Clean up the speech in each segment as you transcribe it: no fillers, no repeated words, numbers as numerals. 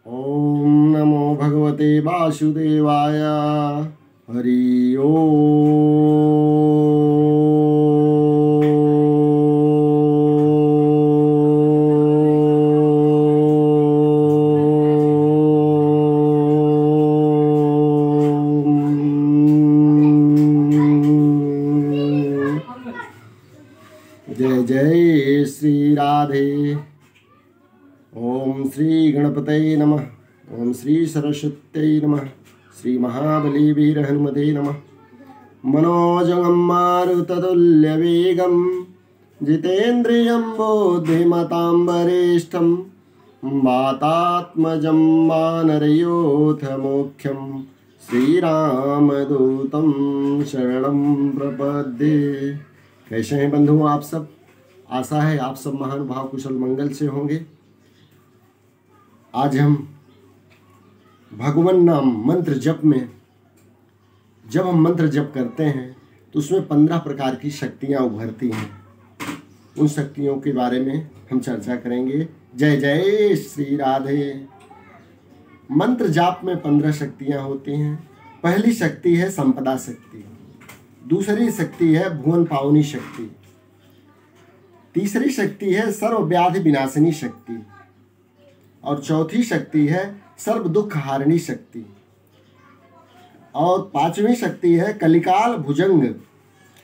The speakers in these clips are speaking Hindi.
ओम नमो भगवते वासुदेवाय। हरि जय जय श्री राधे। ओम श्री गणपतये नमः। ओम श्री सरस्वत्यै नमः। श्री महाबली वीर हनुमते नमः। मनोजवं मारुततुल्यवेगं जितेन्द्रियं बुद्धिमतां वरिष्ठं वातात्मजं वानरयोऽथ मुख्यं श्रीरामदूतं शरणं प्रपद्ये। कैसे हैं बंधु आप सब? आशा है आप सब महानुभाव कुशल मंगल से होंगे। आज हम भगवान नाम मंत्र जप में जब हम मंत्र जप करते हैं तो उसमें 15 प्रकार की शक्तियां उभरती हैं। उन शक्तियों के बारे में हम चर्चा करेंगे। जय जय श्री राधे। मंत्र जाप में 15 शक्तियां होती हैं। पहली शक्ति है संपदा शक्ति, दूसरी शक्ति है भुवन पावनी शक्ति, तीसरी शक्ति है सर्व व्याधि विनाशिनी शक्ति और चौथी शक्ति है सर्व दुख हारिणी शक्ति और पांचवी शक्ति है कलिकाल भुजंग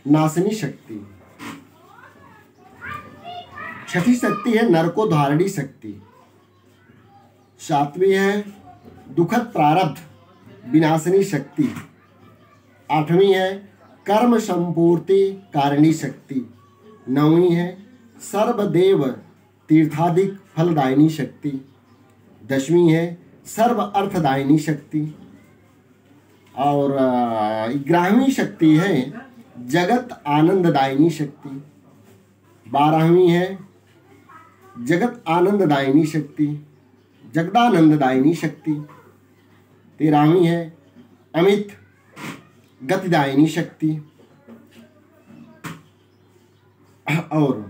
नाशिनी शक्ति। छठी शक्ति है नरकोद्धारिणी शक्ति। सातवीं है दुखद प्रारब्ध विनाशिनी शक्ति। आठवीं है कर्म संपूर्ति कारिणी शक्ति। नौवीं है सर्वदेव तीर्थाधिक फलदायिनी शक्ति। 10वीं है सर्व अर्थदायिनी शक्ति और 11वीं शक्ति है जगत आनंददायिनी शक्ति। 12वीं है जगत आनंददायिनी शक्ति, जगदानंददायिनी शक्ति। 13वीं है अमित गतिदायिनी शक्ति और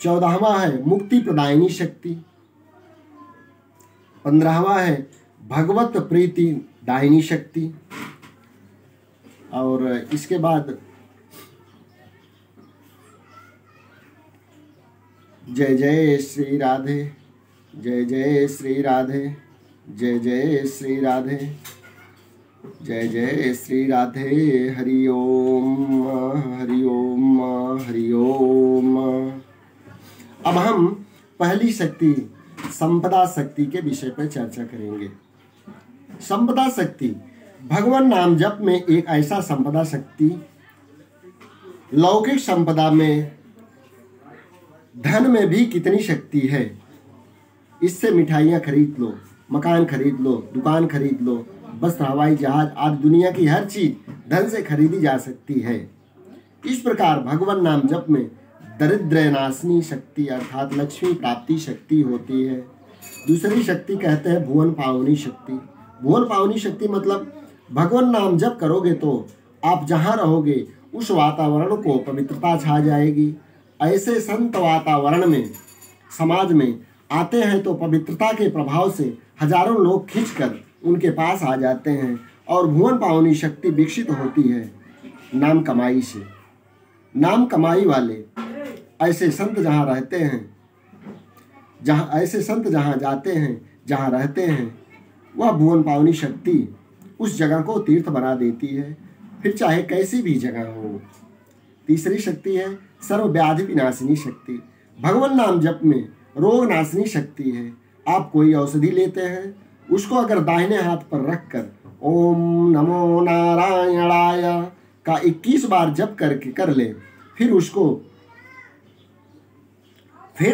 14वां है मुक्ति प्रदायिनी शक्ति। 15वां है भगवत प्रीति दायिनी शक्ति और इसके बाद जय जय श्री राधे, जय जय श्री राधे, जय जय श्री राधे, जय जय श्री राधे। हरि ओम हरि ओम हरि ओम। अब हम पहली शक्ति संपदा शक्ति के विषय पर चर्चा करेंगे। संपदा शक्ति भगवान नाम जप में एक ऐसा संपदा शक्ति, लौकिक संपदा में धन में भी कितनी शक्ति है। इससे मिठाइयाँ खरीद लो, मकान खरीद लो, दुकान खरीद लो, वस्त्र, हवाई जहाज आदि दुनिया की हर चीज धन से खरीदी जा सकती है। इस प्रकार भगवान नाम जप में दरिद्र नाशनी शक्ति अर्थात लक्ष्मी प्राप्ति शक्ति होती है। दूसरी शक्ति कहते हैं भुवन पावनी शक्ति। भुवन पावनी शक्ति मतलब भगवान नाम जप करोगे तो आप जहाँ रहोगे उस वातावरण को पवित्रता छा जाएगी। ऐसे संत वातावरण में समाज में आते हैं तो पवित्रता के प्रभाव से हजारों लोग खींचकर उनके पास आ जाते हैं और भुवन पावनी शक्ति विकसित होती है नाम कमाई से। नाम कमाई वाले ऐसे संत जहाँ रहते हैं, ऐसे संत जहाँ जाते हैं, जहाँ रहते हैं, वह भुवन पावनी शक्ति उस जगह को तीर्थ बना देती है, फिर चाहे कैसी भी जगह हो। तीसरी शक्ति है सर्व व्याधि विनाशिनी शक्ति। भगवान नाम जप में रोग नाशिनी शक्ति है। आप कोई औषधि लेते हैं, उसको अगर दाहिने हाथ पर रखकर ओम नमो नारायणाय का 21 बार जप करके कर ले, फिर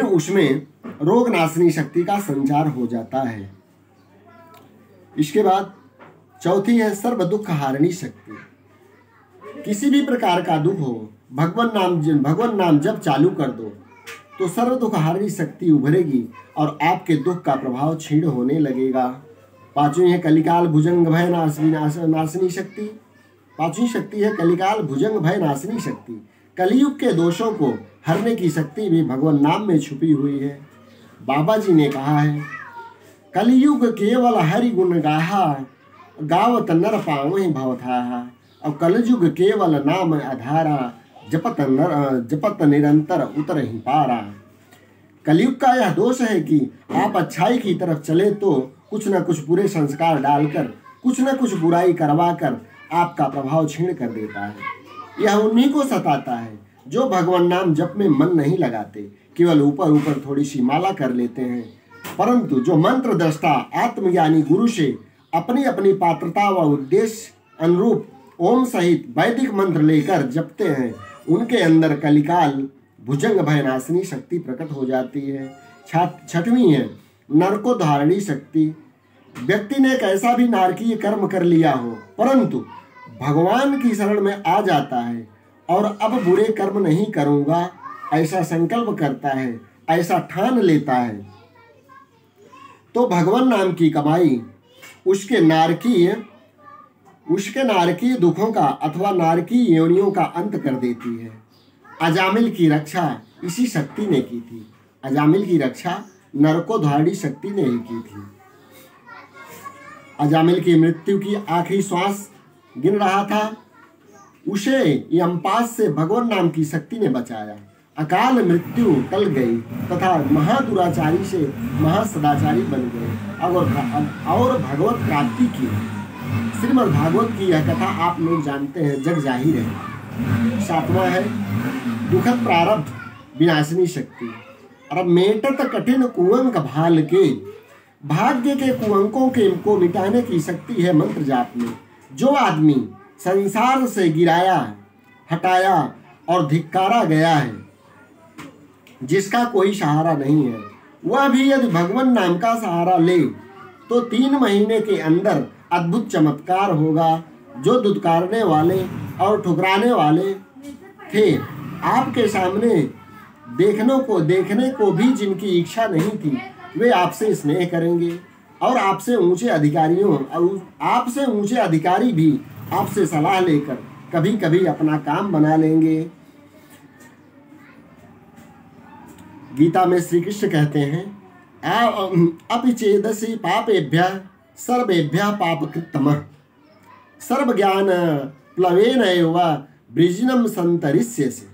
उसमें रोग नाशनी शक्ति का संचार हो जाता है। इसके बाद चौथी है सर्व दुख हारिणी शक्ति। किसी भी प्रकार का दुख हो, भगवान नाम जप चालू कर दो तो सर्व दुख हारिणी शक्ति उभरेगी और आपके दुख का प्रभाव क्षीण होने लगेगा। 5वीं है कलिकाल भुजंग भय नाशिनी शक्ति। 5वीं शक्ति है कलिकाल भुजंग भय नाशिनी शक्ति। कलयुग के दोषों को हरने की शक्ति भी भगवान नाम में छुपी हुई है। बाबा जी ने कहा है कलयुग केवल हरि गुण गाहा, गावत नर पावहि भवथाहा। और कलयुग केवल नाम आधारा, जपत निरंतर उतरहि पारा। कलयुग का यह दोष है कि आप अच्छाई की तरफ चले तो कुछ न कुछ बुरे संस्कार डालकर, कुछ न कुछ बुराई करवाकर आपका प्रभाव छीण कर देता है। यह उन्हीं को सताता है जो भगवान नाम जप में मन नहीं लगाते, केवल ऊपर ऊपर थोड़ी सी माला कर लेते हैं, परंतु जो मंत्र दृष्टा आत्मज्ञानी गुरु से अपनी अपनी पात्रता व उद्देश्य अनुरूप ओम सहित वैदिक मंत्र लेकर जपते हैं, उनके अंदर कलिकाल भुजंग भयनाशिनी शक्ति प्रकट हो जाती है। छठवीं है नरकोधारणी शक्ति। व्यक्ति ने कैसा भी नारकीय कर्म कर लिया हो, परंतु भगवान की शरण में आ जाता है और अब बुरे कर्म नहीं करूंगा ऐसा संकल्प करता है, ऐसा ठान लेता है, तो भगवान नाम की कमाई उसके नारकीय दुखों का अथवा नारकीय योनियों का अंत कर देती है। अजामिल की रक्षा इसी शक्ति ने की थी। अजामिल की रक्षा नरकोधारणी शक्ति ने ही की थी। अजामिल की मृत्यु की आखिरी श्वास गिन रहा था, उसे यमपाश से भगवान नाम की शक्ति ने बचाया। अकाल मृत्यु टल गई तथा महादुराचारी से महासदाचारी बन गए और भगवत प्राप्ति की। श्रीमद् भागवत की यह कथा आप लोग जानते हैं, जग जाहिर है। सातवां है दुखद प्रारब्ध विनाशिनी शक्ति। और मेटत कठिन कुअंक भाल के, भाग्य के कुअंकों को मिटाने की शक्ति है मंत्र जाप में। जो आदमी संसार से गिराया, हटाया और धिक्कारा गया है, जिसका कोई सहारा नहीं है, वह भी यदि भगवान नाम का सहारा ले तो 3 महीने के अंदर अद्भुत चमत्कार होगा। जो दुत्कारने वाले और ठुकराने वाले थे, आपके सामने देखने को भी जिनकी इच्छा नहीं थी, वे आपसे स्नेह करेंगे और आपसे ऊंचे अधिकारी भी आपसे सलाह लेकर कभी कभी अपना काम बना लेंगे। गीता में श्री कृष्ण कहते हैं अपिचेदसि पापेभ्यः सर्वेभ्यः पापकृत्तमः सर्वज्ञान प्लवेनैव वृजिनं सन्तरिष्यसि।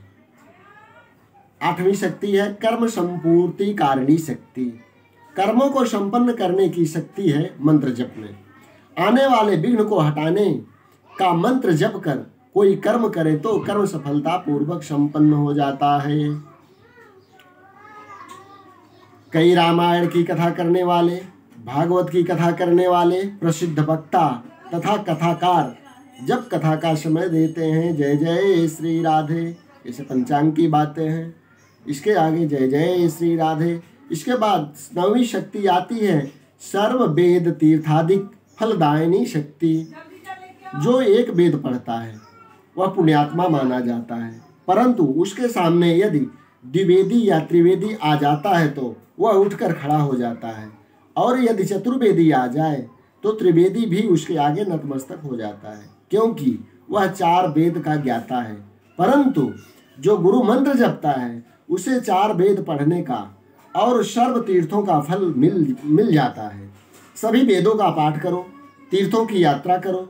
8वीं शक्ति है कर्म संपूर्ति कारिणी शक्ति। कर्मों को संपन्न करने की शक्ति है मंत्र जप में। आने वाले विघ्न को हटाने का मंत्र जप कर कोई कर्म करे तो कर्म सफलता पूर्वक संपन्न हो जाता है। कई रामायण की कथा करने वाले, भागवत की कथा करने वाले प्रसिद्ध वक्ता तथा कथाकार जब कथा का समय देते हैं जय जय श्री राधे, ऐसे पंचांग की बातें हैं। इसके आगे जय जय श्री राधे, इसके बाद 9वीं शक्ति आती है सर्व वेद तीर्थादिक फलदायिनी शक्ति। जो एक वेद पढ़ता है वह पुण्यात्मा माना जाता है, परंतु उसके सामने यदि द्विवेदी या त्रिवेदी आ जाता है तो वह उठकर खड़ा हो जाता है, और यदि चतुर्वेदी आ जाए तो त्रिवेदी भी उसके आगे नतमस्तक हो जाता है, क्योंकि वह 4 वेद का ज्ञाता है। परंतु जो गुरु मंत्र जपता है उसे 4 वेद पढ़ने का और सर्व तीर्थों का फल मिल जाता है। सभी वेदों का पाठ करो, तीर्थों की यात्रा करो,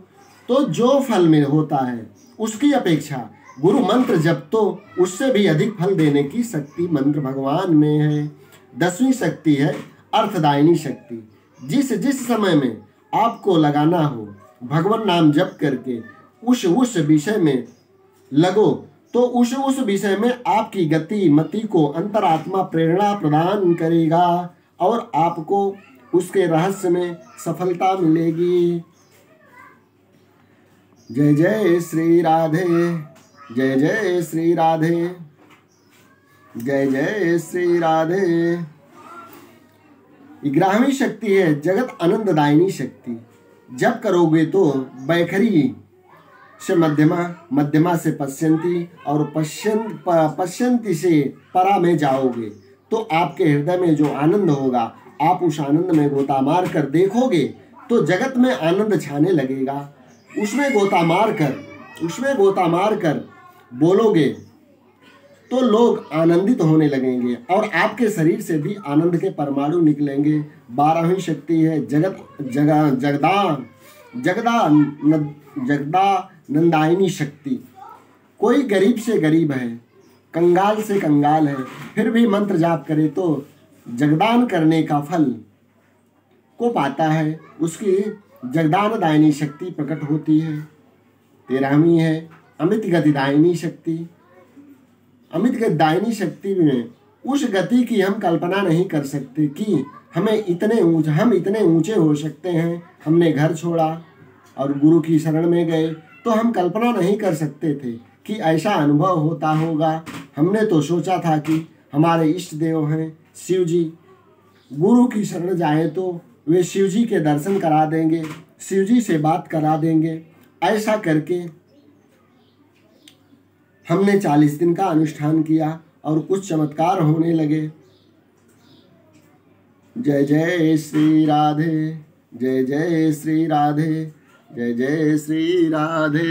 तो जो फल में होता है उसकी अपेक्षा गुरु मंत्र जप तो उससे भी अधिक फल देने की शक्ति मंत्र भगवान में है। 10वीं शक्ति है अर्थदायिनी शक्ति। जिस समय में आपको लगाना हो भगवान नाम जप करके उस विषय में लगो, तो उस विषय में आपकी गति मति को अंतरात्मा प्रेरणा प्रदान करेगा और आपको उसके रहस्य में सफलता मिलेगी। जय जय श्री राधे, जय जय श्री राधे, जय जय श्री राधे। 11वीं शक्ति है जगत आनंददायिनी शक्ति। जब करोगे तो बैखरी से मध्यमा, मध्यमा से पश्यंती और पश्यंती से परा में जाओगे, तो आपके हृदय में जो आनंद होगा आप उस आनंद में गोता मार कर देखोगे तो जगत में आनंद छाने लगेगा। उसमें गोता मार कर बोलोगे तो लोग आनंदित होने लगेंगे और आपके शरीर से भी आनंद के परमाणु निकलेंगे। 12वीं शक्ति है जगदानंदायिनी शक्ति। कोई गरीब से गरीब है, कंगाल से कंगाल है, फिर भी मंत्र जाप करे तो जगदान करने का फल को पाता है, उसकी जगदानदायिनी शक्ति प्रकट होती है। 13वीं है अमित गतिदायिनी शक्ति। अमित गतिदायिनी शक्ति में उस गति की हम कल्पना नहीं कर सकते कि हम इतने ऊंचे हो सकते हैं। हमने घर छोड़ा और गुरु की शरण में गए तो हम कल्पना नहीं कर सकते थे कि ऐसा अनुभव होता होगा। हमने तो सोचा था कि हमारे इष्ट देव हैं शिव जी, गुरु की शरण जाए तो वे शिव जी के दर्शन करा देंगे, शिव जी से बात करा देंगे। ऐसा करके हमने 40 दिन का अनुष्ठान किया और कुछ चमत्कार होने लगे। जय जय श्री राधे, जय जय श्री राधे, जय जय श्री राधे।